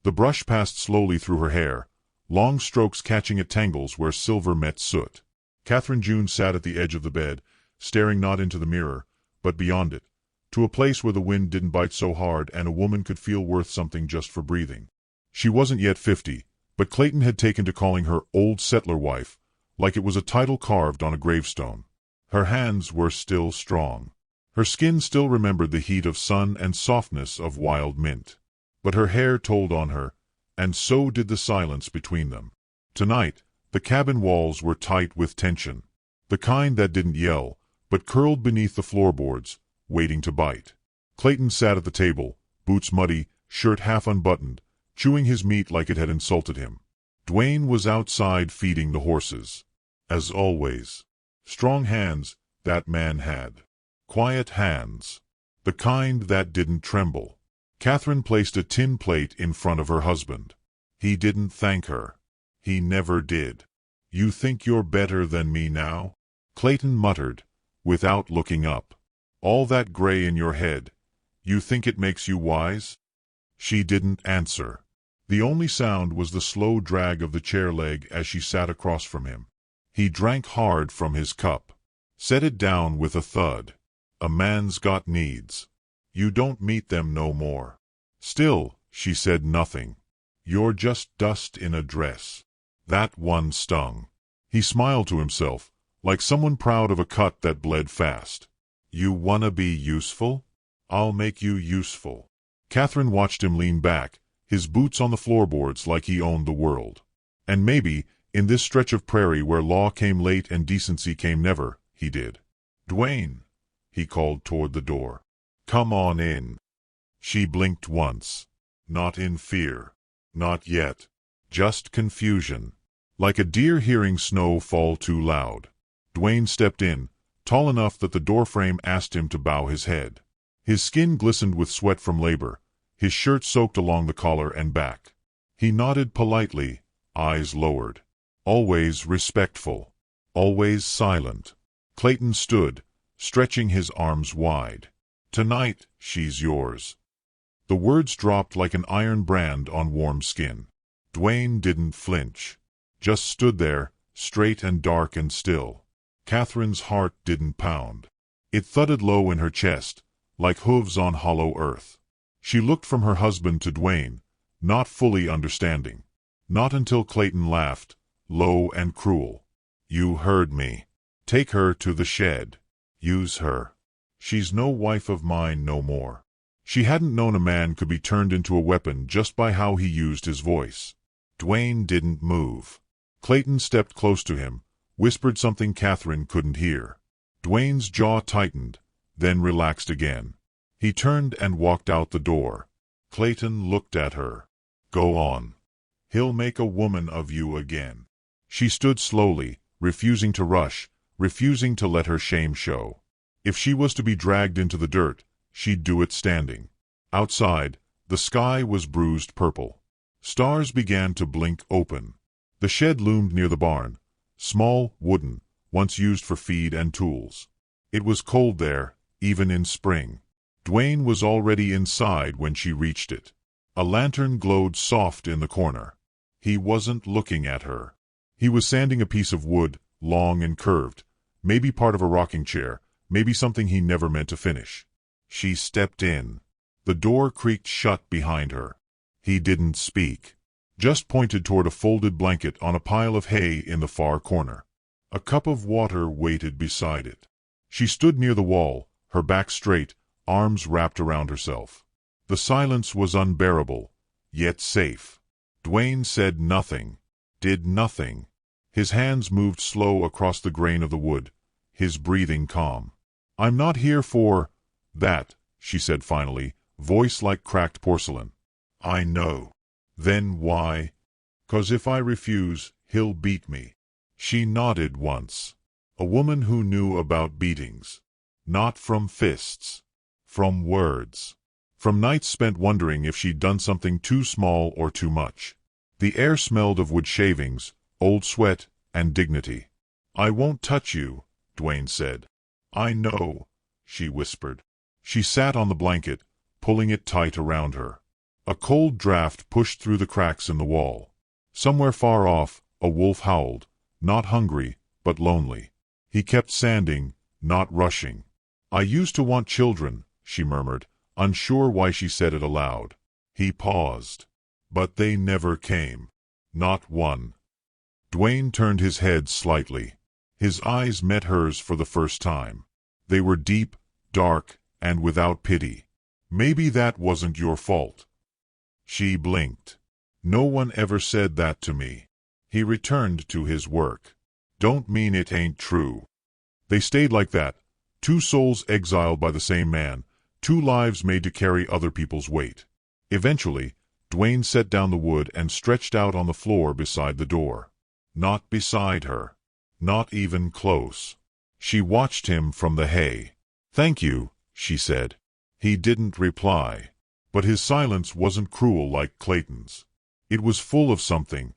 The brush passed slowly through her hair, long strokes catching at tangles where silver met soot. Catherine June sat at the edge of the bed, staring not into the mirror, but beyond it, to a place where the wind didn't bite so hard and a woman could feel worth something just for breathing. She wasn't yet 50, but Clayton had taken to calling her old settler wife, like it was a title carved on a gravestone. Her hands were still strong. Her skin still remembered the heat of sun and softness of wild mint. But her hair told on her, and so did the silence between them. Tonight, the cabin walls were tight with tension, the kind that didn't yell, but curled beneath the floorboards, waiting to bite. Clayton sat at the table, boots muddy, shirt half unbuttoned, chewing his meat like it had insulted him. Dwayne was outside feeding the horses. As always. Strong hands, that man had. Quiet hands. The kind that didn't tremble. Catherine placed a tin plate in front of her husband. He didn't thank her. He never did. "You think you're better than me now?" Clayton muttered, without looking up. "All that gray in your head, you think it makes you wise?" She didn't answer. The only sound was the slow drag of the chair leg as she sat across from him. He drank hard from his cup. Set it down with a thud. "A man's got needs. You don't meet them no more." Still, she said nothing. "You're just dust in a dress." That one stung. He smiled to himself, like someone proud of a cut that bled fast. "You wanna be useful? I'll make you useful." Catherine watched him lean back, his boots on the floorboards like he owned the world. And maybe, in this stretch of prairie where law came late and decency came never, he did. "Dwayne," he called toward the door. "Come on in." She blinked once. Not in fear. Not yet. Just confusion. Like a deer hearing snow fall too loud. Dwayne stepped in, tall enough that the doorframe asked him to bow his head. His skin glistened with sweat from labor, his shirt soaked along the collar and back. He nodded politely, eyes lowered. Always respectful. Always silent. Clayton stood, stretching his arms wide. "Tonight, she's yours." The words dropped like an iron brand on warm skin. Dwayne didn't flinch. Just stood there, straight and dark and still. Catherine's heart didn't pound. It thudded low in her chest, like hooves on hollow earth. She looked from her husband to Dwayne, not fully understanding. Not until Clayton laughed, low and cruel. "You heard me. Take her to the shed. Use her. She's no wife of mine no more." She hadn't known a man could be turned into a weapon just by how he used his voice. Dwayne didn't move. Clayton stepped close to him, whispered something Catherine couldn't hear. Dwayne's jaw tightened, then relaxed again. He turned and walked out the door. Clayton looked at her. "Go on. He'll make a woman of you again." She stood slowly, refusing to rush, refusing to let her shame show. If she was to be dragged into the dirt, she'd do it standing. Outside, the sky was bruised purple. Stars began to blink open. The shed loomed near the barn, small, wooden, once used for feed and tools. It was cold there, even in spring. Dwayne was already inside when she reached it. A lantern glowed soft in the corner. He wasn't looking at her. He was sanding a piece of wood, long and curved, maybe part of a rocking chair, maybe something he never meant to finish. She stepped in. The door creaked shut behind her. He didn't speak, just pointed toward a folded blanket on a pile of hay in the far corner. A cup of water waited beside it. She stood near the wall, her back straight, arms wrapped around herself. The silence was unbearable, yet safe. Dwayne said nothing, did nothing. His hands moved slow across the grain of the wood, his breathing calm. "I'm not here for that," she said finally, voice like cracked porcelain. "I know." "Then why?" "'Cause if I refuse, he'll beat me." She nodded once. A woman who knew about beatings. Not from fists. From words. From nights spent wondering if she'd done something too small or too much. The air smelled of wood shavings, old sweat, and dignity. "I won't touch you," Dwayne said. "I know," she whispered. She sat on the blanket, pulling it tight around her. A cold draft pushed through the cracks in the wall. Somewhere far off, a wolf howled, not hungry, but lonely. He kept sanding, not rushing. "I used to want children," she murmured, unsure why she said it aloud. He paused. "But they never came. Not one." Dwayne turned his head slightly. His eyes met hers for the first time. They were deep, dark, and without pity. "Maybe that wasn't your fault." She blinked. "No one ever said that to me." He returned to his work. "Don't mean it ain't true." They stayed like that, two souls exiled by the same man, two lives made to carry other people's weight. Eventually, Dwayne set down the wood and stretched out on the floor beside the door. Not beside her. Not even close. She watched him from the hay. "Thank you," she said. He didn't reply. But his silence wasn't cruel like Clayton's. It was full of something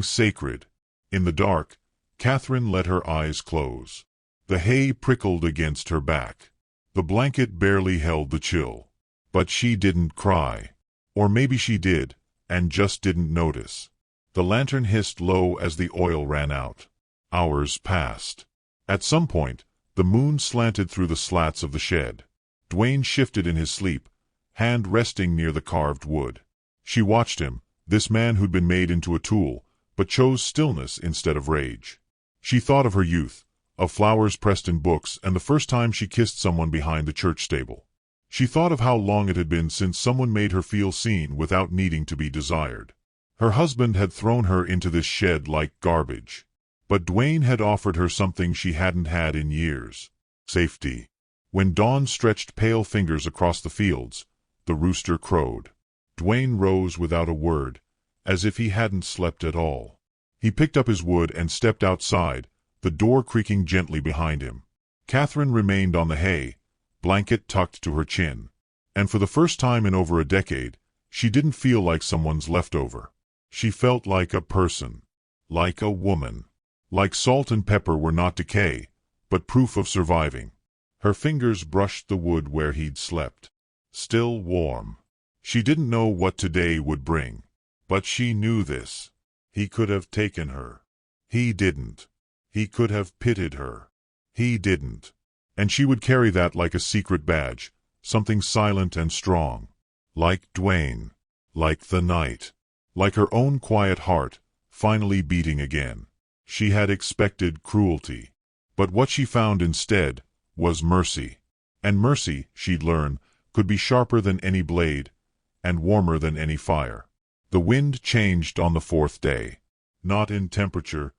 sacred. In the dark, Catherine let her eyes close. The hay prickled against her back. The blanket barely held the chill. But she didn't cry. Or maybe she did, and just didn't notice. The lantern hissed low as the oil ran out. Hours passed. At some point, the moon slanted through the slats of the shed. Dwayne shifted in his sleep, hand resting near the carved wood. She watched him, this man who'd been made into a tool, but chose stillness instead of rage. She thought of her youth, of flowers pressed in books, and the first time she kissed someone behind the church stable. She thought of how long it had been since someone made her feel seen without needing to be desired. Her husband had thrown her into this shed like garbage. But Dwayne had offered her something she hadn't had in years. Safety. When dawn stretched pale fingers across the fields, the rooster crowed. Dwayne rose without a word, as if he hadn't slept at all. He picked up his wood and stepped outside, the door creaking gently behind him. Catherine remained on the hay, blanket tucked to her chin. And for the first time in over a decade, she didn't feel like someone's leftover. She felt like a person. Like a woman. Like salt and pepper were not decay, but proof of surviving. Her fingers brushed the wood where he'd slept. Still warm. She didn't know what today would bring. But she knew this. He could have taken her. He didn't. He could have pitied her. He didn't. And she would carry that like a secret badge, something silent and strong. Like Dwayne. Like the night. Like her own quiet heart, finally beating again. She had expected cruelty. But what she found instead was mercy. And mercy, she'd learn, could be sharper than any blade, and warmer than any fire. The wind changed on the fourth day. Not in temperature,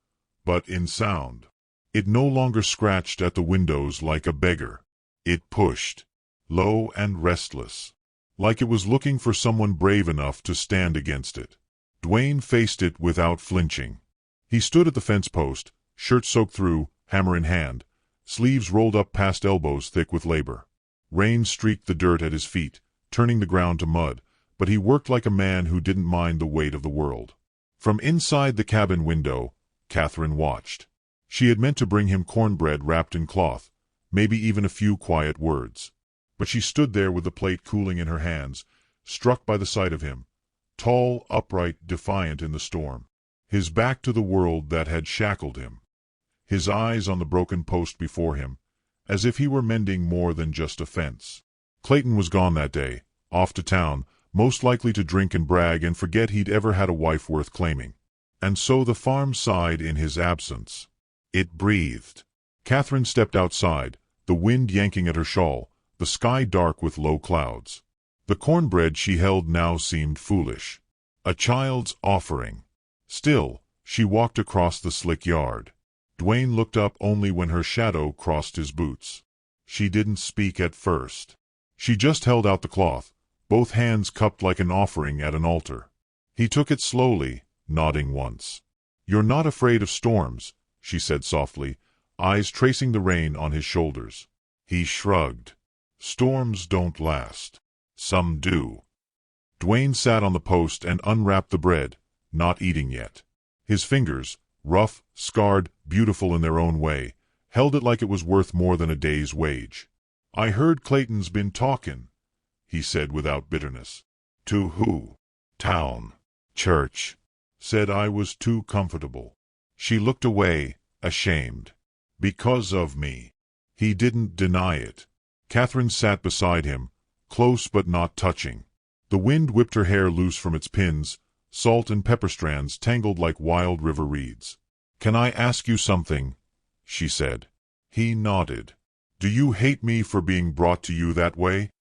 but in sound. It no longer scratched at the windows like a beggar. It pushed. Low and restless. Like it was looking for someone brave enough to stand against it. Dwayne faced it without flinching. He stood at the fence post, shirt soaked through, hammer in hand, sleeves rolled up past elbows thick with labor. Rain streaked the dirt at his feet, turning the ground to mud, but he worked like a man who didn't mind the weight of the world. From inside the cabin window, Catherine watched. She had meant to bring him cornbread wrapped in cloth, maybe even a few quiet words. But she stood there with the plate cooling in her hands, struck by the sight of him, tall, upright, defiant in the storm. His back to the world that had shackled him. His eyes on the broken post before him, as if he were mending more than just a fence. Clayton was gone that day, off to town, most likely to drink and brag and forget he'd ever had a wife worth claiming. And so the farm sighed in his absence. It breathed. Catherine stepped outside, the wind yanking at her shawl, the sky dark with low clouds. The cornbread she held now seemed foolish. A child's offering. Still, she walked across the slick yard. Dwayne looked up only when her shadow crossed his boots. She didn't speak at first. She just held out the cloth, both hands cupped like an offering at an altar. He took it slowly, nodding once. "You're not afraid of storms," she said softly, eyes tracing the rain on his shoulders. He shrugged. "Storms don't last. Some do." Dwayne sat on the post and unwrapped the bread, not eating yet. His fingers, rough, scarred, beautiful in their own way, held it like it was worth more than a day's wage. "I heard Clayton's been talkin'," he said without bitterness. To who? Town. Church. Said I was too comfortable. She looked away, ashamed. Because of me. He didn't deny it. Catherine sat beside him, close but not touching. The wind whipped her hair loose from its pins, salt and pepper strands tangled like wild river reeds. "Can I ask you something?" she said. He nodded. "Do you hate me for being brought to you that way?"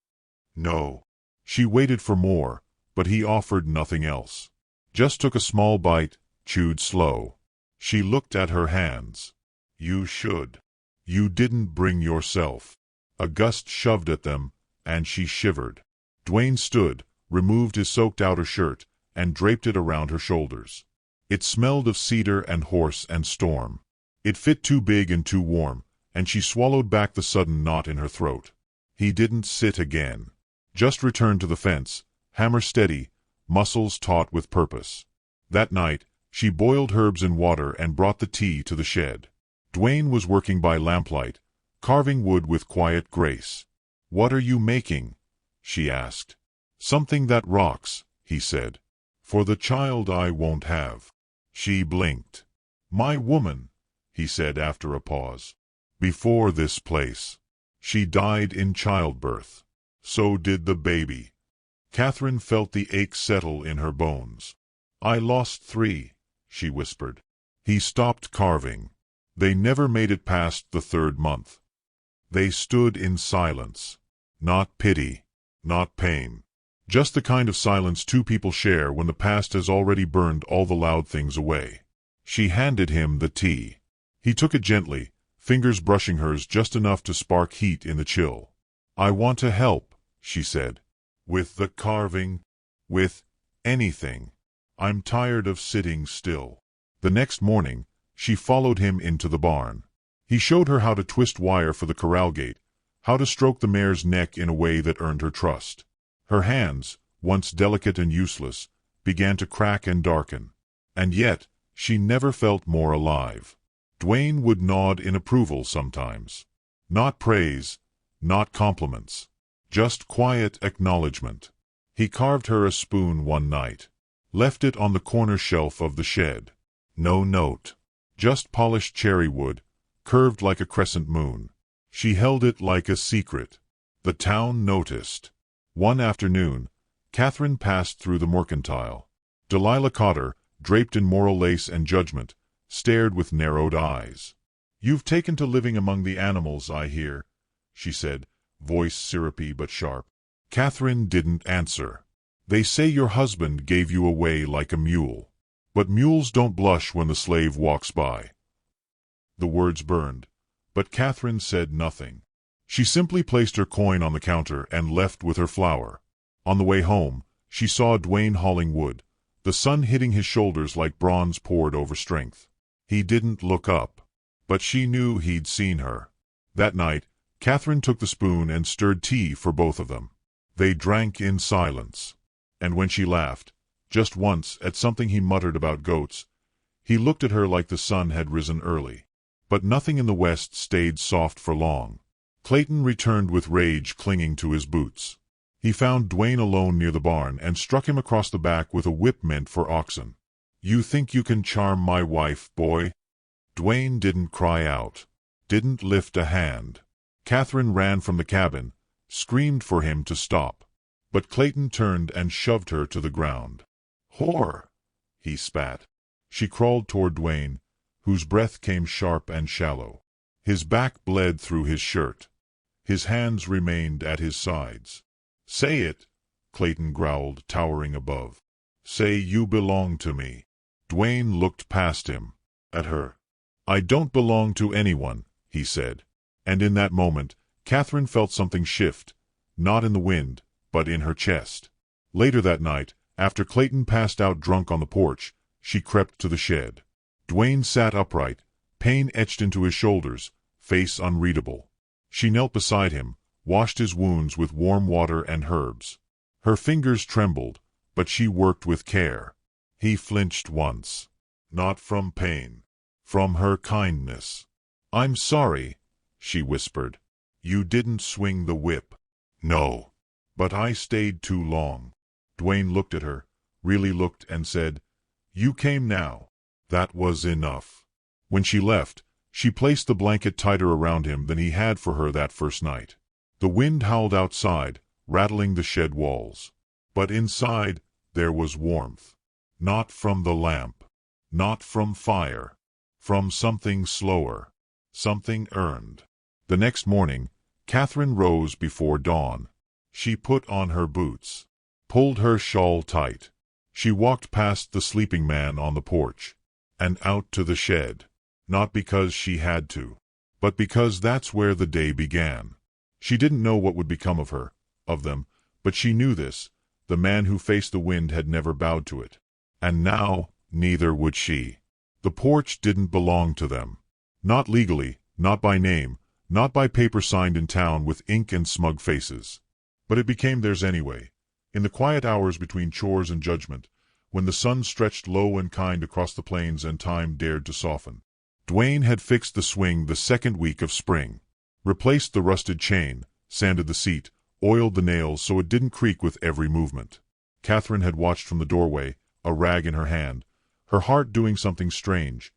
"No." She waited for more, but he offered nothing else. Just took a small bite, chewed slow. She looked at her hands. "You should. You didn't bring yourself." A gust shoved at them, and she shivered. Dwayne stood, removed his soaked outer shirt, and draped it around her shoulders. It smelled of cedar and horse and storm. It fit too big and too warm, and she swallowed back the sudden knot in her throat. He didn't sit again. Just returned to the fence, hammer steady, muscles taut with purpose. That night, she boiled herbs in water and brought the tea to the shed. Dwayne was working by lamplight, carving wood with quiet grace. "What are you making?" she asked. "Something that rocks," he said. "For the child I won't have." She blinked. "My woman," he said after a pause. "Before this place. She died in childbirth. So did the baby." Catherine felt the ache settle in her bones. "I lost 3, she whispered. He stopped carving. They never made it past the 3rd month. They stood in silence. Not pity, not pain. Just the kind of silence two people share when the past has already burned all the loud things away. She handed him the tea. He took it gently, fingers brushing hers just enough to spark heat in the chill. "I want to help," she said. "With the carving. With anything. I'm tired of sitting still." The next morning, she followed him into the barn. He showed her how to twist wire for the corral gate, how to stroke the mare's neck in a way that earned her trust. Her hands, once delicate and useless, began to crack and darken. And yet, she never felt more alive. Dwayne would nod in approval sometimes. Not praise, not compliments. Just quiet acknowledgement. He carved her a spoon one night. Left it on the corner shelf of the shed. No note. Just polished cherry wood, curved like a crescent moon. She held it like a secret. The town noticed. One afternoon, Catherine passed through the mercantile. Delilah caught her, draped in moral lace and judgment, stared with narrowed eyes. "You've taken to living among the animals, I hear," she said, voice syrupy but sharp. Catherine didn't answer. "They say your husband gave you away like a mule. But mules don't blush when the slave walks by." The words burned, but Catherine said nothing. She simply placed her coin on the counter and left with her flour. On the way home, she saw Dwayne hauling wood, the sun hitting his shoulders like bronze poured over strength. He didn't look up, but she knew he'd seen her. That night, Catherine took the spoon and stirred tea for both of them. They drank in silence. And when she laughed, just once, at something he muttered about goats, he looked at her like the sun had risen early. But nothing in the west stayed soft for long. Clayton returned with rage clinging to his boots. He found Dwayne alone near the barn and struck him across the back with a whip meant for oxen. "You think you can charm my wife, boy?" Dwayne didn't cry out, didn't lift a hand. Catherine ran from the cabin, screamed for him to stop. But Clayton turned and shoved her to the ground. "Whore!" he spat. She crawled toward Dwayne, whose breath came sharp and shallow. His back bled through his shirt. His hands remained at his sides. "Say it," Clayton growled, towering above. "Say you belong to me." Dwayne looked past him, at her. "I don't belong to anyone," he said. And in that moment, Catherine felt something shift, not in the wind, but in her chest. Later that night, after Clayton passed out drunk on the porch, she crept to the shed. Dwayne sat upright, pain etched into his shoulders, face unreadable. She knelt beside him, washed his wounds with warm water and herbs. Her fingers trembled, but she worked with care. He flinched once. Not from pain. From her kindness. "I'm sorry," she whispered. "You didn't swing the whip." "No. But I stayed too long." Dwayne looked at her, really looked, and said, "You came now." That was enough. When she left, she placed the blanket tighter around him than he had for her that first night. The wind howled outside, rattling the shed walls. But inside, there was warmth. Not from the lamp. Not from fire. From something slower. Something earned. The next morning, Catherine rose before dawn. She put on her boots. Pulled her shawl tight. She walked past the sleeping man on the porch. And out to the shed. Not because she had to. But because that's where the day began. She didn't know what would become of her, of them, but she knew this. The man who faced the wind had never bowed to it. And now, neither would she. The porch didn't belong to them. Not legally, not by name, not by paper signed in town with ink and smug faces. But it became theirs anyway. In the quiet hours between chores and judgment, when the sun stretched low and kind across the plains and time dared to soften. Dwayne had fixed the swing the second week of spring. Replaced the rusted chain, sanded the seat, oiled the nails so it didn't creak with every movement. Catherine had watched from the doorway, a rag in her hand, her heart doing something strange,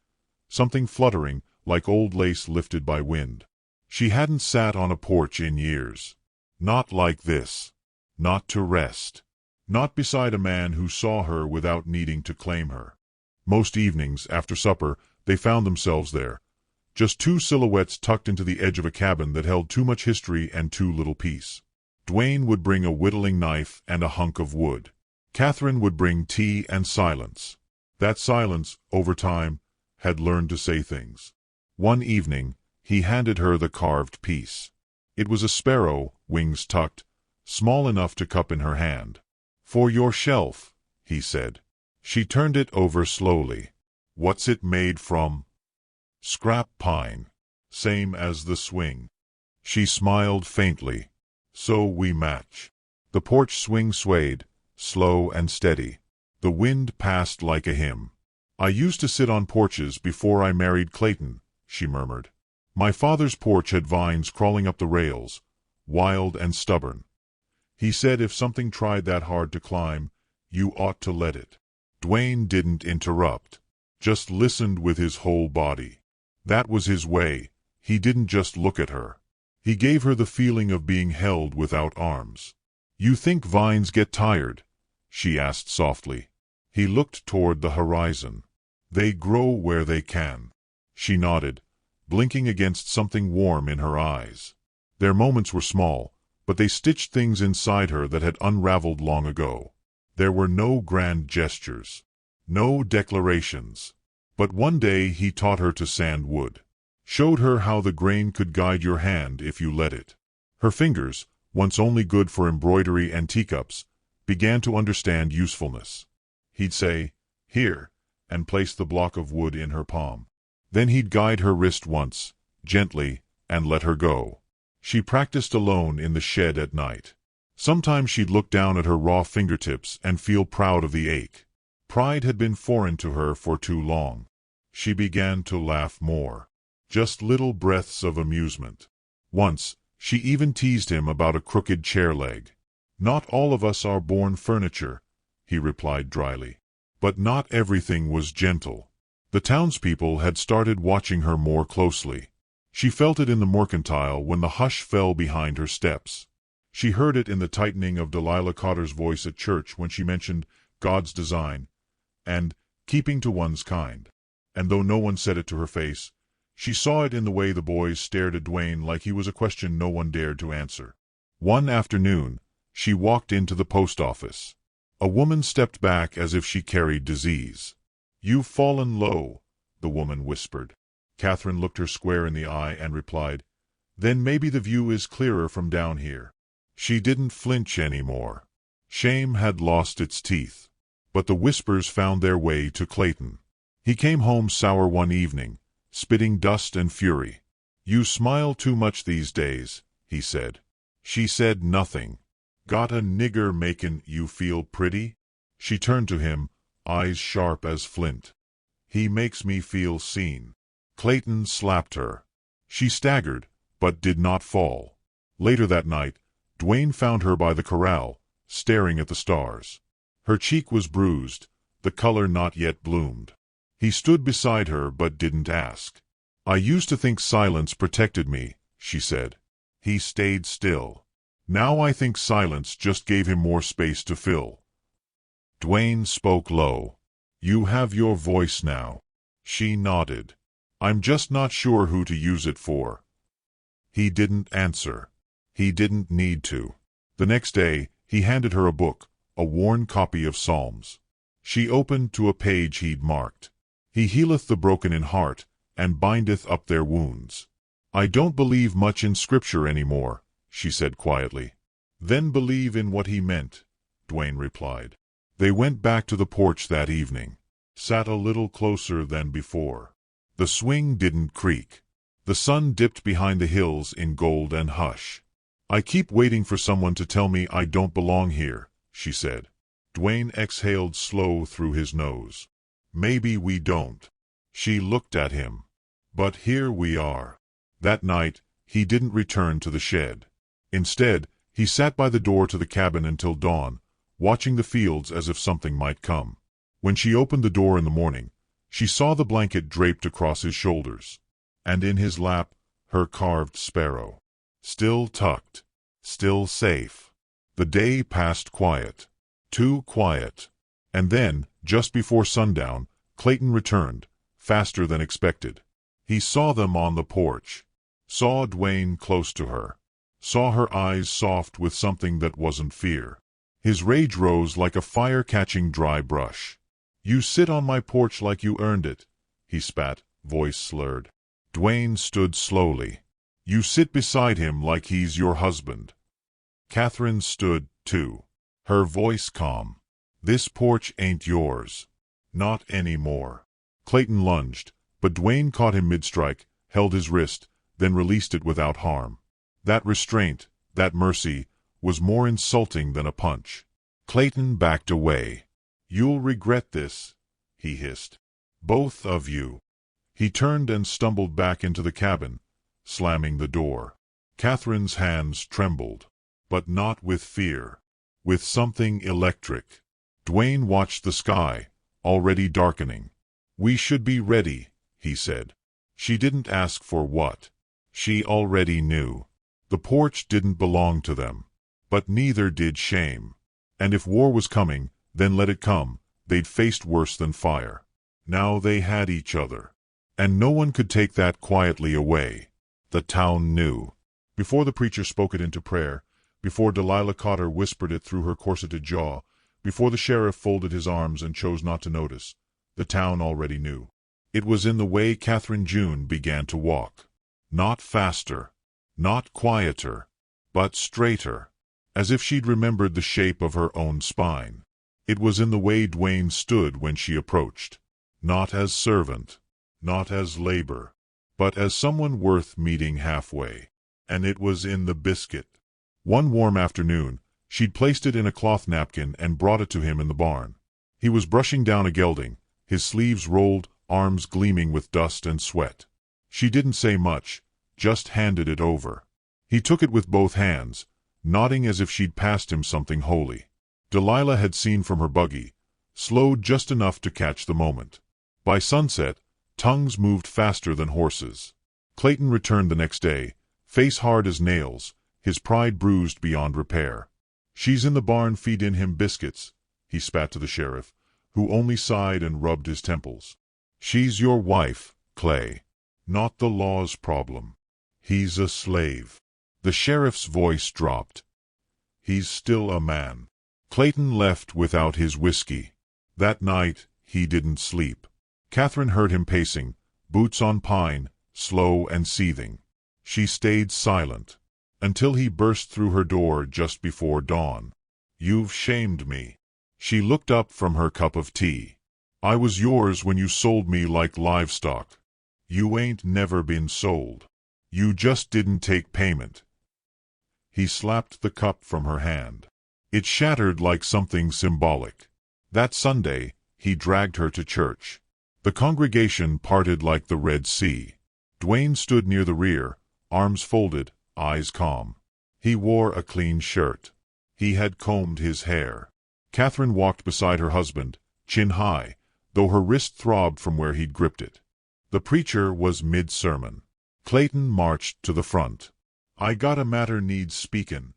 something fluttering like old lace lifted by wind. She hadn't sat on a porch in years. Not like this. Not to rest. Not beside a man who saw her without needing to claim her. Most evenings, after supper, they found themselves there. Just two silhouettes tucked into the edge of a cabin that held too much history and too little peace. Dwayne would bring a whittling knife and a hunk of wood. Catherine would bring tea and silence. That silence, over time, had learned to say things. One evening, he handed her the carved piece. It was a sparrow, wings tucked, small enough to cup in her hand. "For your shelf," he said. She turned it over slowly. "What's it made from?" "Scrap pine. Same as the swing." She smiled faintly. "So we match." The porch swing swayed, slow and steady. The wind passed like a hymn. "I used to sit on porches before I married Clayton," she murmured. "My father's porch had vines crawling up the rails, wild and stubborn. He said if something tried that hard to climb, you ought to let it." Dwayne didn't interrupt, just listened with his whole body. That was his way. He didn't just look at her. He gave her the feeling of being held without arms. "You think vines get tired?" she asked softly. He looked toward the horizon. "They grow where they can." She nodded, blinking against something warm in her eyes. Their moments were small, but they stitched things inside her that had unraveled long ago. There were no grand gestures, no declarations. But one day he taught her to sand wood. Showed her how the grain could guide your hand if you let it. Her fingers, once only good for embroidery and teacups, began to understand usefulness. He'd say, "Here," and place the block of wood in her palm. Then he'd guide her wrist once, gently, and let her go. She practiced alone in the shed at night. Sometimes she'd look down at her raw fingertips and feel proud of the ache. Pride had been foreign to her for too long. She began to laugh more. Just little breaths of amusement. Once, she even teased him about a crooked chair leg. "Not all of us are born furniture," he replied dryly. But not everything was gentle. The townspeople had started watching her more closely. She felt it in the mercantile when the hush fell behind her steps. She heard it in the tightening of Delilah Cotter's voice at church when she mentioned God's design and keeping to one's kind. And though no one said it to her face, she saw it in the way the boys stared at Dwayne like he was a question no one dared to answer. One afternoon, she walked into the post office. A woman stepped back as if she carried disease. "You've fallen low," the woman whispered. Catherine looked her square in the eye and replied, "Then maybe the view is clearer from down here." She didn't flinch anymore. Shame had lost its teeth. But the whispers found their way to Clayton. He came home sour one evening, spitting dust and fury. "You smile too much these days," he said. She said nothing. "Got a nigger makin' you feel pretty?" She turned to him, eyes sharp as flint. "He makes me feel seen." Clayton slapped her. She staggered, but did not fall. Later that night, Dwayne found her by the corral, staring at the stars. Her cheek was bruised, the color not yet bloomed. He stood beside her but didn't ask. "I used to think silence protected me," she said. He stayed still. "Now I think silence just gave him more space to fill." Dwayne spoke low. "You have your voice now." She nodded. "I'm just not sure who to use it for." He didn't answer. He didn't need to. The next day, he handed her a book, a worn copy of Psalms. She opened to a page he'd marked. "He healeth the broken in heart, and bindeth up their wounds." "I don't believe much in Scripture anymore," she said quietly. "Then believe in what he meant," Dwayne replied. They went back to the porch that evening. Sat a little closer than before. The swing didn't creak. The sun dipped behind the hills in gold and hush. "I keep waiting for someone to tell me I don't belong here," she said. Dwayne exhaled slow through his nose. "Maybe we don't." She looked at him. "But here we are." That night, he didn't return to the shed. Instead, he sat by the door to the cabin until dawn, watching the fields as if something might come. When she opened the door in the morning, she saw the blanket draped across his shoulders, and in his lap, her carved sparrow. Still tucked, still safe. The day passed quiet. Too quiet. And then, just before sundown, Clayton returned, faster than expected. He saw them on the porch. Saw Dwayne close to her. Saw her eyes soft with something that wasn't fear. His rage rose like a fire-catching dry brush. "You sit on my porch like you earned it," he spat, voice slurred. Dwayne stood slowly. "You sit beside him like he's your husband." Catherine stood, too. Her voice calm. "This porch ain't yours. Not anymore." Clayton lunged, but Dwayne caught him mid-strike, held his wrist, then released it without harm. That restraint, that mercy, was more insulting than a punch. Clayton backed away. "You'll regret this," he hissed. "Both of you." He turned and stumbled back into the cabin, slamming the door. Catherine's hands trembled, but not with fear. With something electric. Dwayne watched the sky, already darkening. "We should be ready," he said. She didn't ask for what. She already knew. The porch didn't belong to them. But neither did shame. And if war was coming, then let it come. They'd faced worse than fire. Now they had each other. And no one could take that quietly away. The town knew. Before the preacher spoke it into prayer, before Delilah Cotter whispered it through her corseted jaw, before the sheriff folded his arms and chose not to notice, the town already knew. It was in the way Catherine June began to walk. Not faster. Not quieter. But straighter. As if she'd remembered the shape of her own spine. It was in the way Dwayne stood when she approached. Not as servant. Not as labor. But as someone worth meeting halfway. And it was in the biscuit. One warm afternoon, she'd placed it in a cloth napkin and brought it to him in the barn. He was brushing down a gelding, his sleeves rolled, arms gleaming with dust and sweat. She didn't say much, just handed it over. He took it with both hands, nodding as if she'd passed him something holy. Delilah had seen from her buggy, slowed just enough to catch the moment. By sunset, tongues moved faster than horses. Clayton returned the next day, face hard as nails, his pride bruised beyond repair. "She's in the barn feedin' him biscuits," he spat to the sheriff, who only sighed and rubbed his temples. "She's your wife, Clay. Not the law's problem. He's a slave." The sheriff's voice dropped. "He's still a man." Clayton left without his whiskey. That night, he didn't sleep. Catherine heard him pacing, boots on pine, slow and seething. She stayed silent, until he burst through her door just before dawn. "You've shamed me." She looked up from her cup of tea. "I was yours when you sold me like livestock. You ain't never been sold. You just didn't take payment." He slapped the cup from her hand. It shattered like something symbolic. That Sunday, he dragged her to church. The congregation parted like the Red Sea. Dwayne stood near the rear, arms folded, eyes calm. He wore a clean shirt. He had combed his hair. Catherine walked beside her husband, chin high, though her wrist throbbed from where he'd gripped it. The preacher was mid-sermon. Clayton marched to the front. "I got a matter needs speakin',"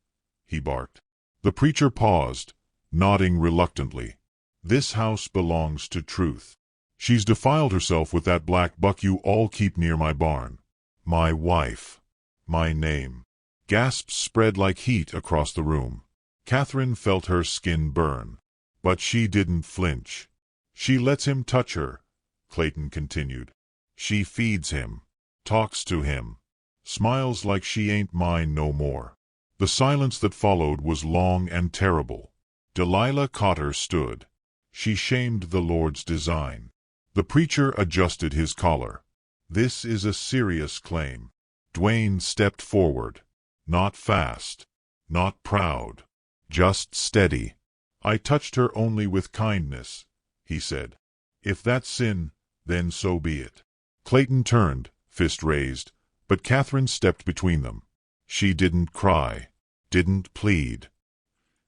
he barked. The preacher paused, nodding reluctantly. "This house belongs to Truth. She's defiled herself with that black buck you all keep near my barn. My wife. My name." Gasps spread like heat across the room. Catherine felt her skin burn. But she didn't flinch. "She lets him touch her," Clayton continued. "She feeds him, talks to him, smiles like she ain't mine no more." The silence that followed was long and terrible. Delilah Cotter stood. She shamed the Lord's design. The preacher adjusted his collar. "This is a serious claim." Dwayne stepped forward. Not fast, not proud, just steady. "I touched her only with kindness," he said. "If that's sin, then so be it." Clayton turned, fist raised, but Catherine stepped between them. She didn't cry, didn't plead.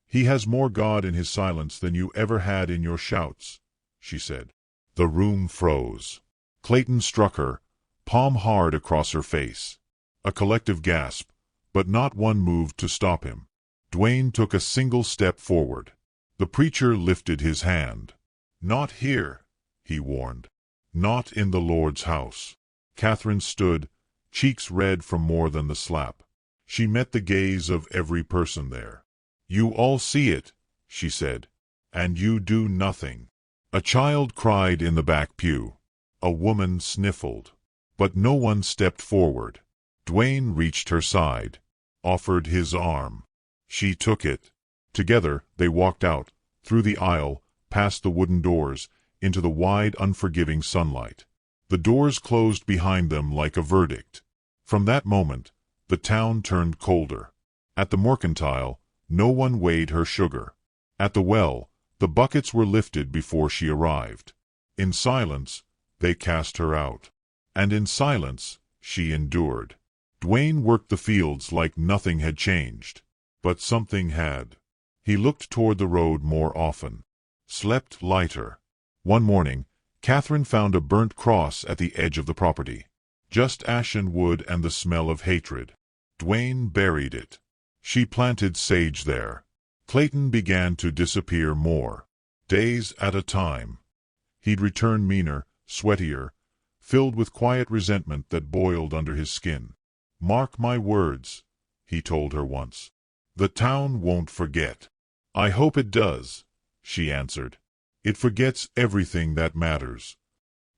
"He has more God in his silence than you ever had in your shouts," she said. The room froze. Clayton struck her, palm hard across her face. A collective gasp, but not one moved to stop him. Dwayne took a single step forward. The preacher lifted his hand. "Not here," he warned. "Not in the Lord's house." Catherine stood, cheeks red from more than the slap. She met the gaze of every person there. "You all see it," she said, "and you do nothing." A child cried in the back pew. A woman sniffled. But no one stepped forward. Dwayne reached her side, offered his arm. She took it. Together they walked out, through the aisle, past the wooden doors, into the wide, unforgiving sunlight. The doors closed behind them like a verdict. From that moment, the town turned colder. At the mercantile, no one weighed her sugar. At the well, the buckets were lifted before she arrived. In silence, they cast her out. And in silence, she endured. Dwayne worked the fields like nothing had changed. But something had. He looked toward the road more often. Slept lighter. One morning, Catherine found a burnt cross at the edge of the property. Just ashen wood and the smell of hatred. Dwayne buried it. She planted sage there. Clayton began to disappear more. Days at a time. He'd return meaner, sweatier, filled with quiet resentment that boiled under his skin. "Mark my words," he told her once. "The town won't forget." "I hope it does," she answered. "It forgets everything that matters."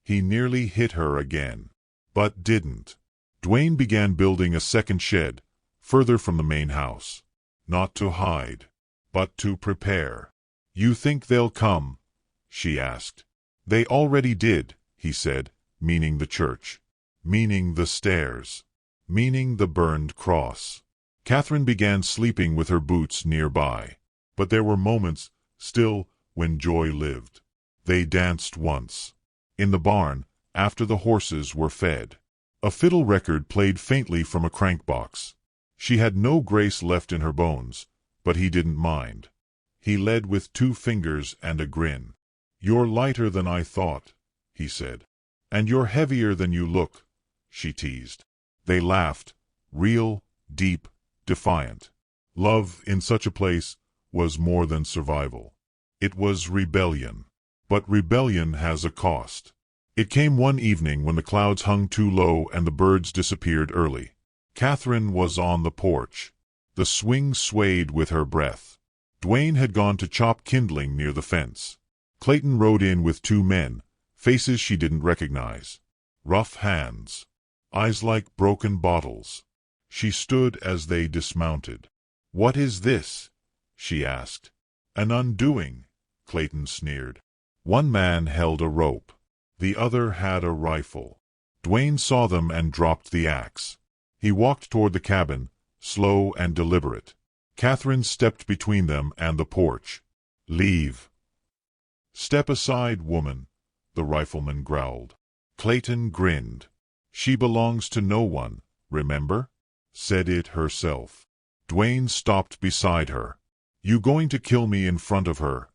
He nearly hit her again, but didn't. Dwayne began building a second shed, further from the main house. Not to hide, but to prepare. "You think they'll come?" she asked. "They already did," he said, meaning the church, meaning the stairs, meaning the burned cross. Catherine began sleeping with her boots nearby. But there were moments, still, when joy lived. They danced once. In the barn, after the horses were fed. A fiddle record played faintly from a crankbox. She had no grace left in her bones, but he didn't mind. He led with 2 fingers and a grin. "You're lighter than I thought," he said. "And you're heavier than you look," she teased. They laughed, real, deep, defiant. Love, in such a place, was more than survival. It was rebellion. But rebellion has a cost. It came one evening when the clouds hung too low and the birds disappeared early. Catherine was on the porch. The swing swayed with her breath. Dwayne had gone to chop kindling near the fence. Clayton rode in with 2 men, faces she didn't recognize. Rough hands. Eyes like broken bottles. She stood as they dismounted. "What is this?" she asked. "An undoing," Clayton sneered. One man held a rope. The other had a rifle. Dwayne saw them and dropped the axe. He walked toward the cabin, slow and deliberate. Catherine stepped between them and the porch. "Leave." "Step aside, woman," the rifleman growled. Clayton grinned. "She belongs to no one, remember? Said it herself." Dwayne stopped beside her. "You going to kill me in front of her?"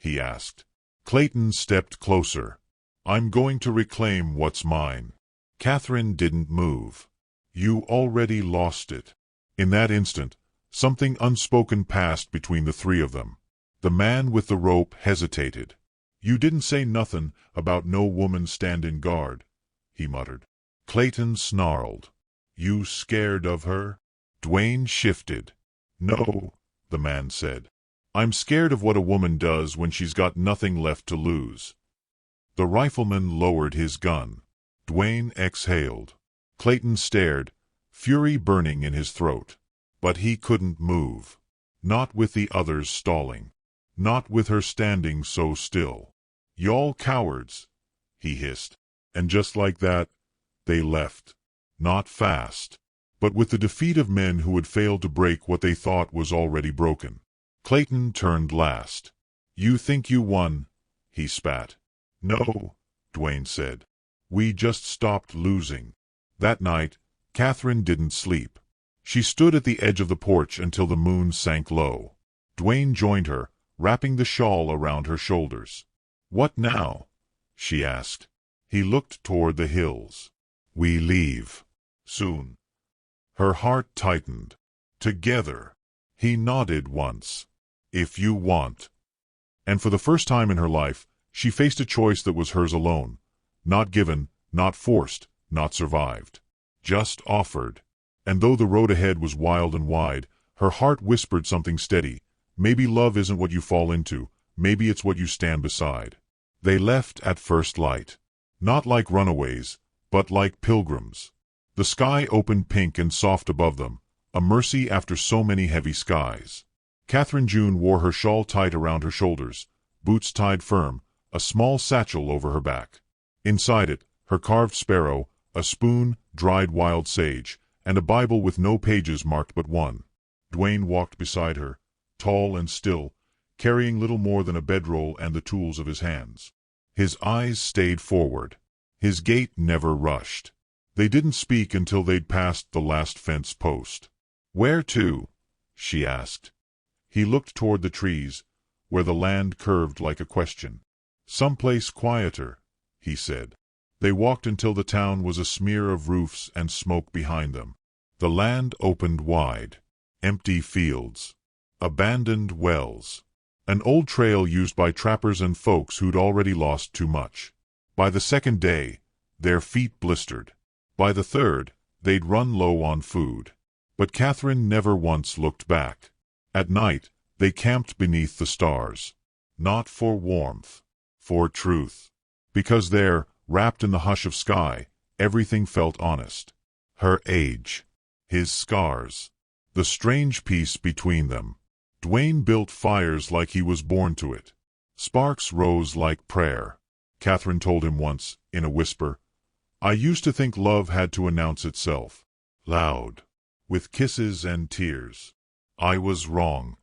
he asked. Clayton stepped closer. I'm going to reclaim what's mine. Catherine didn't move. You already lost it. In that instant, something unspoken passed between the three of them. The man with the rope hesitated. You didn't say nothing about no woman standing guard, he muttered. Clayton snarled. You scared of her? Dwayne shifted. No, the man said. I'm scared of what a woman does when she's got nothing left to lose. The rifleman lowered his gun. Dwayne exhaled. Clayton stared, fury burning in his throat. But he couldn't move. Not with the others stalling. Not with her standing so still. Y'all cowards, he hissed. And just like that, they left. Not fast, but with the defeat of men who had failed to break what they thought was already broken. Clayton turned last. You think you won, he spat. No, Dwayne said. We just stopped losing. That night, Catherine didn't sleep. She stood at the edge of the porch until the moon sank low. Dwayne joined her, wrapping the shawl around her shoulders. What now? She asked. He looked toward the hills. We leave. Soon. Her heart tightened. Together. He nodded once. If you want. And for the first time in her life, she faced a choice that was hers alone. Not given, not forced, not survived. Just offered. And though the road ahead was wild and wide, her heart whispered something steady. Maybe love isn't what you fall into. Maybe it's what you stand beside. They left at first light. Not like runaways, but like pilgrims. The sky opened pink and soft above them, a mercy after so many heavy skies. Catherine June wore her shawl tight around her shoulders, boots tied firm, a small satchel over her back. Inside it, her carved sparrow, a spoon, dried wild sage, and a Bible with no pages marked but one. Dwayne walked beside her, tall and still, carrying little more than a bedroll and the tools of his hands. His eyes stayed forward. His gait never rushed. They didn't speak until they'd passed the last fence post. Where to? She asked. He looked toward the trees, where the land curved like a question. Someplace quieter, he said. They walked until the town was a smear of roofs and smoke behind them. The land opened wide. Empty fields. Abandoned wells. An old trail used by trappers and folks who'd already lost too much. By the second day, their feet blistered. By the third, they'd run low on food. But Catherine never once looked back. At night, they camped beneath the stars. Not for warmth. For truth. Because there, wrapped in the hush of sky, everything felt honest. Her age. His scars. The strange peace between them. Dwayne built fires like he was born to it. Sparks rose like prayer. Catherine told him once, in a whisper, I used to think love had to announce itself. Loud. With kisses and tears. I was wrong.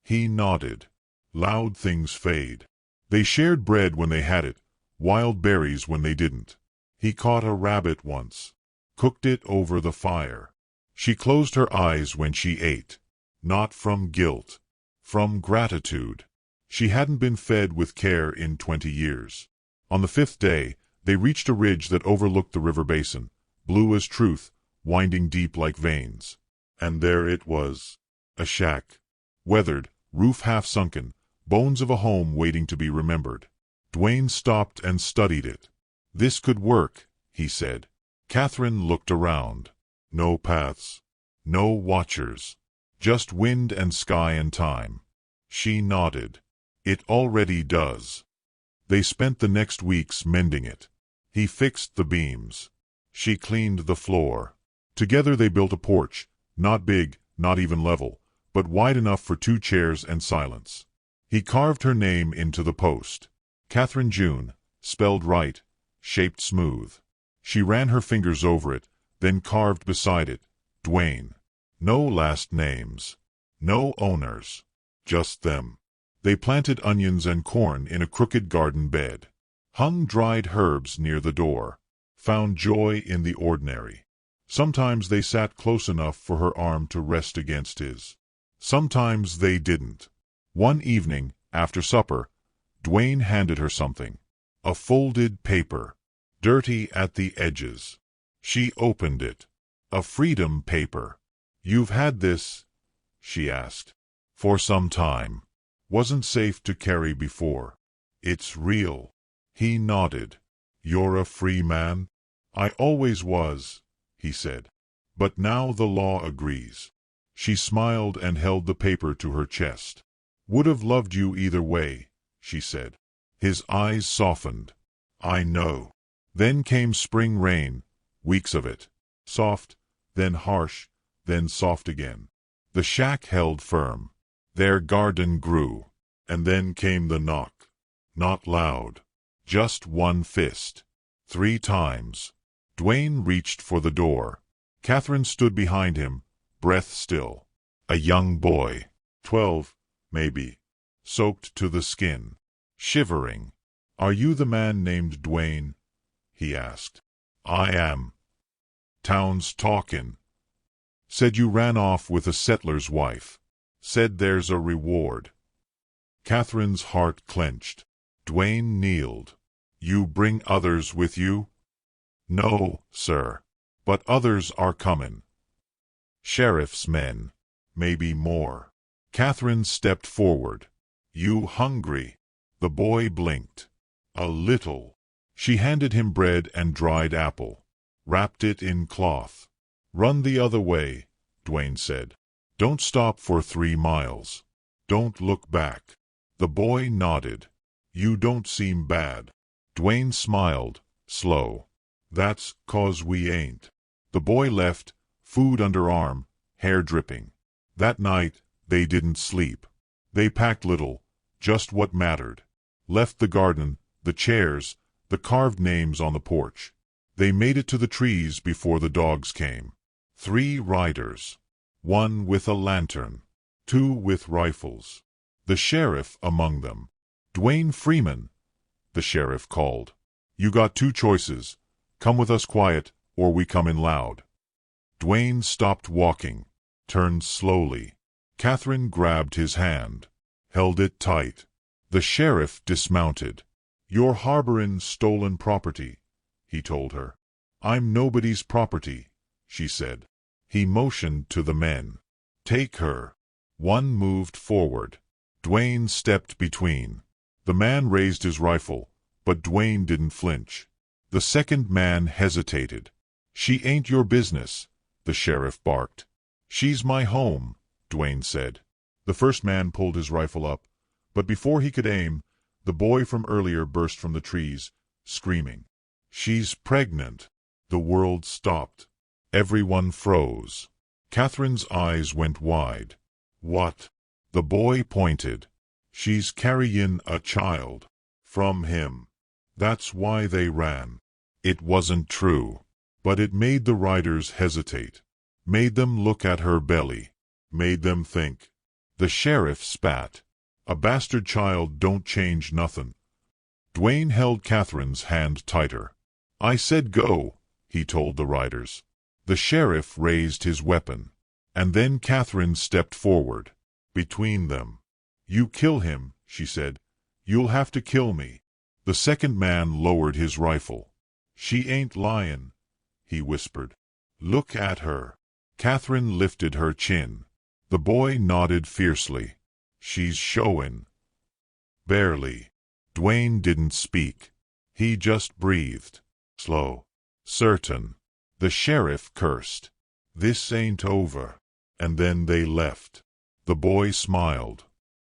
He nodded. Loud things fade. They shared bread when they had it, wild berries when they didn't. He caught a rabbit once. Cooked it over the fire. She closed her eyes when she ate. Not from guilt. From gratitude. She hadn't been fed with care in 20 years. On the 5th day, they reached a ridge that overlooked the river basin, blue as truth, winding deep like veins. And there it was. A shack. Weathered, roof half sunken, bones of a home waiting to be remembered. Dwayne stopped and studied it. This could work, he said. Catherine looked around. No paths. No watchers. Just wind and sky and time. She nodded. It already does. They spent the next weeks mending it. He fixed the beams. She cleaned the floor. Together they built a porch, not big, not even level, but wide enough for 2 chairs and silence. He carved her name into the post. Catherine June, spelled right, shaped smooth. She ran her fingers over it, then carved beside it, Dwayne. No last names. No owners. Just them. They planted onions and corn in a crooked garden bed. Hung dried herbs near the door. Found joy in the ordinary. Sometimes they sat close enough for her arm to rest against his. Sometimes they didn't. One evening, after supper, Dwayne handed her something. A folded paper, dirty at the edges. She opened it. A freedom paper. "You've had this?" she asked. "For some time. Wasn't safe to carry before." "It's real." He nodded. "You're a free man?" "I always was," he said. "But now the law agrees." She smiled and held the paper to her chest. "Would have loved you either way," she said. His eyes softened. "I know." Then came spring rain, weeks of it. Soft, then harsh, then soft again. The shack held firm. Their garden grew. And then came the knock. Not loud. Just one fist. 3 times. Dwayne reached for the door. Catherine stood behind him, breath still. A young boy. 12, maybe. Soaked to the skin. Shivering. "Are you the man named Dwayne?" he asked. "I am." "Town's talkin'. Said you ran off with a settler's wife. Said there's a reward." Catherine's heart clenched. Dwayne kneeled. "You bring others with you?" "No, sir. But others are comin'. Sheriff's men. Maybe more." Catherine stepped forward. "You hungry?" The boy blinked. "A little." She handed him bread and dried apple. Wrapped it in cloth. "Run the other way," Dwayne said. "Don't stop for 3 miles. Don't look back." The boy nodded. "You don't seem bad." Dwayne smiled, slow. "That's 'cause we ain't." The boy left, food under arm, hair dripping. That night, they didn't sleep. They packed little, just what mattered. Left the garden, the chairs, the carved names on the porch. They made it to the trees before the dogs came. 3 riders. 1 with a lantern. 2 with rifles. The sheriff among them. "Dwayne Freeman," the sheriff called. "You got 2 choices. Come with us quiet, or we come in loud." Dwayne stopped walking, turned slowly. Catherine grabbed his hand, held it tight. The sheriff dismounted. "You're harborin' stolen property," he told her. "I'm nobody's property," she said. He motioned to the men. "Take her." One moved forward. Dwayne stepped between. The man raised his rifle, but Dwayne didn't flinch. The second man hesitated. "She ain't your business," the sheriff barked. "She's my home," Dwayne said. The first man pulled his rifle up, but before he could aim, the boy from earlier burst from the trees, screaming. "She's pregnant." The world stopped. Everyone froze. Catherine's eyes went wide. "What?" The boy pointed. "She's carryin' a child. From him." That's why they ran. It wasn't true. But it made the riders hesitate. Made them look at her belly. Made them think. The sheriff spat. "A bastard child don't change nothin'." Dwayne held Catherine's hand tighter. "I said go," he told the riders. The sheriff raised his weapon. And then Catherine stepped forward. Between them. "You kill him," she said. "You'll have to kill me." The second man lowered his rifle. "She ain't lyin'," he whispered. "Look at her." Catherine lifted her chin. The boy nodded fiercely. "She's showin'." Barely. Dwayne didn't speak. He just breathed. Slow. Certain. The sheriff cursed. "This ain't over." And then they left. The boy smiled.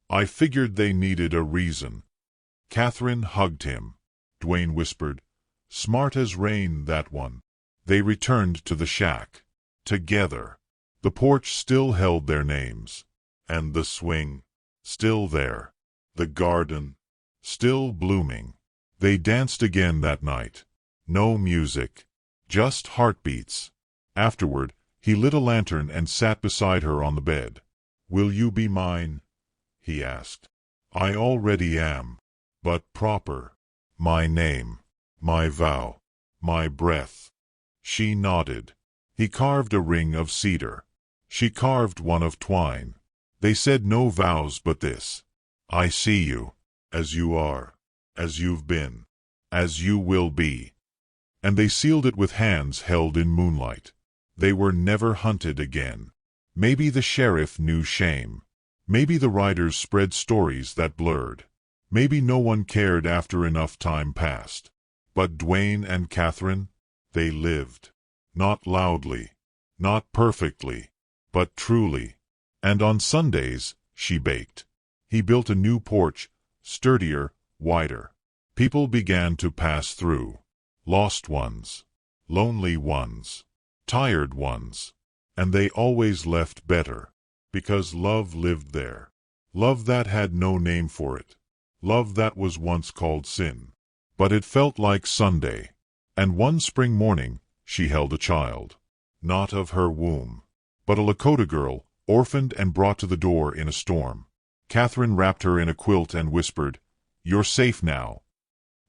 "I figured they needed a reason." Catherine hugged him. Dwayne whispered, "Smart as rain, that one." They returned to the shack. Together. The porch still held their names. And the swing. Still there. The garden. Still blooming. They danced again that night. No music. Just heartbeats. Afterward, he lit a lantern and sat beside her on the bed. "Will you be mine?" he asked. "I already am. But proper. My name. My vow. My breath." She nodded. He carved a ring of cedar. She carved one of twine. They said no vows but this. "I see you. as you are, as you've been, as you will be. And they sealed it with hands held in moonlight. They were never hunted again. Maybe the sheriff knew shame. Maybe the writers spread stories that blurred. Maybe no one cared after enough time passed. But Dwayne and Catherine, they lived. Not loudly, not perfectly, but truly. And on Sundays, she baked. He built a new porch, sturdier, wider. People began to pass through. Lost ones, lonely ones, tired ones. And they always left better. Because love lived there. Love that had no name for it. Love that was once called sin. But it felt like Sunday. And one spring morning, she held a child. Not of her womb, but a Lakota girl, orphaned and brought to the door in a storm. Catherine wrapped her in a quilt and whispered, "You're safe now."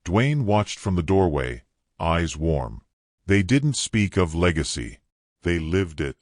Dwayne watched from the doorway, eyes warm. They didn't speak of legacy. They lived it.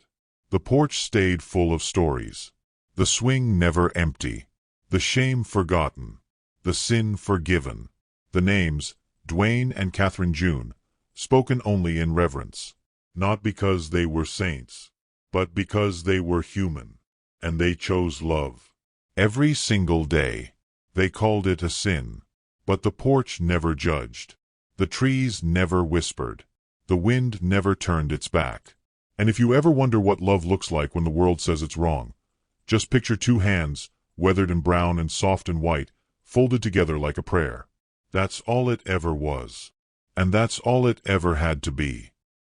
The porch stayed full of stories. The swing never empty. The shame forgotten. The sin forgiven. The names, Dwayne and Catherine June, spoken only in reverence. Not because they were saints, but because they were human. And they chose love. Every single day. They called it a sin. But the porch never judged. The trees never whispered. The wind never turned its back. And if you ever wonder what love looks like when the world says it's wrong, just picture two hands, weathered and brown and soft and white, folded together like a prayer. That's all it ever was. And that's all it ever had to be.